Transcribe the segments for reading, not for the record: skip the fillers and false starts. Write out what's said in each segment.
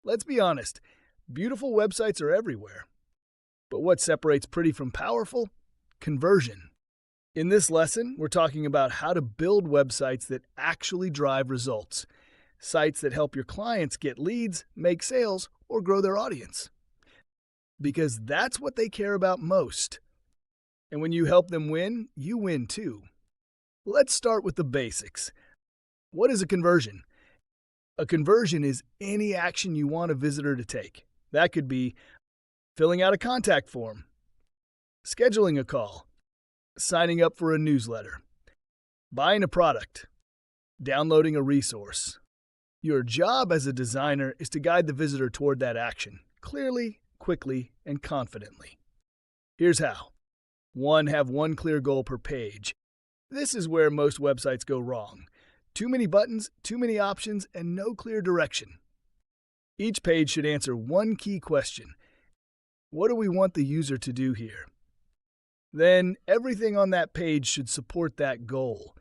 Let's be honest, beautiful websites are everywhere. But what separates pretty from powerful? Conversion. In this lesson, we're talking about how to build websites that actually drive results. Sites that help your clients get leads, make sales, or grow their audience. Because that's what they care about most. And when you help them win, you win too. Let's start with the basics. What is a conversion? A conversion is any action you want a visitor to take. That could be filling out a contact form, scheduling a call, signing up for a newsletter, buying a product, downloading a resource. Your job as a designer is to guide the visitor toward that action, clearly, quickly, and confidently. Here's how. 1. Have one clear goal per page. This is where most websites go wrong. Too many buttons, too many options, and no clear direction. Each page should answer one key question. What do we want the user to do here? Then everything on that page should support that goal.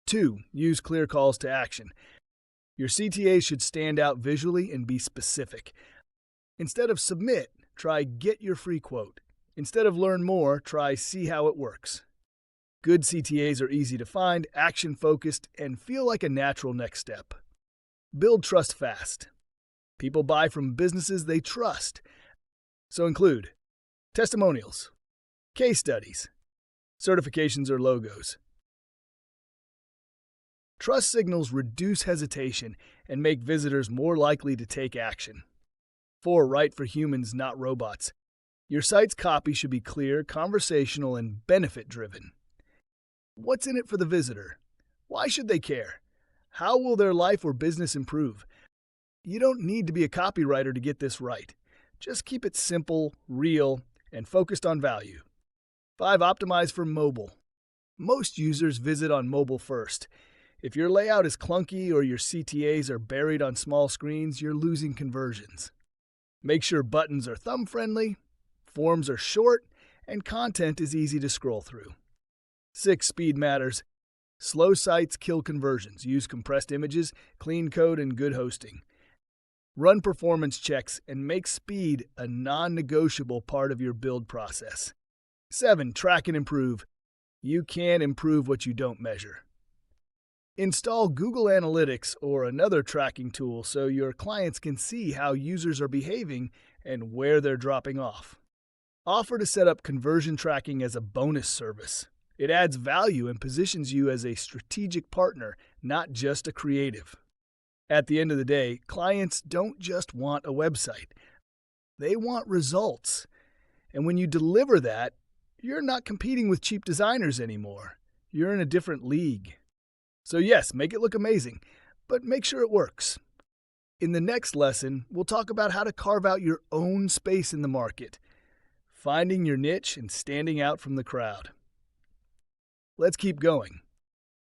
2. Use clear calls to action. Your CTAs should stand out visually and be specific. Instead of submit, try get your free quote. Instead of learn more, try see how it works. Good CTAs are easy to find, action-focused, and feel like a natural next step. Build trust fast. People buy from businesses they trust. So include testimonials, case studies, certifications or logos. Trust signals reduce hesitation and make visitors more likely to take action. 4. Write for humans, not robots. Your site's copy should be clear, conversational, and benefit-driven. What's in it for the visitor? Why should they care? How will their life or business improve? You don't need to be a copywriter to get this right. Just keep it simple, real, and focused on value. 5. Optimize for mobile. Most users visit on mobile first. If your layout is clunky or your CTAs are buried on small screens, you're losing conversions. Make sure buttons are thumb-friendly, forms are short, and content is easy to scroll through. 6. Speed matters. Slow sites kill conversions. Use compressed images, clean code, and good hosting. Run performance checks and make speed a non-negotiable part of your build process. 7. Track and improve. You can't improve what you don't measure. Install Google Analytics or another tracking tool so your clients can see how users are behaving and where they're dropping off. Offer to set up conversion tracking as a bonus service. It adds value and positions you as a strategic partner, not just a creative. At the end of the day, clients don't just want a website. They want results. And when you deliver that, you're not competing with cheap designers anymore. You're in a different league. So yes, make it look amazing, but make sure it works. In the next lesson, we'll talk about how to carve out your own space in the market, finding your niche and standing out from the crowd. Let's keep going.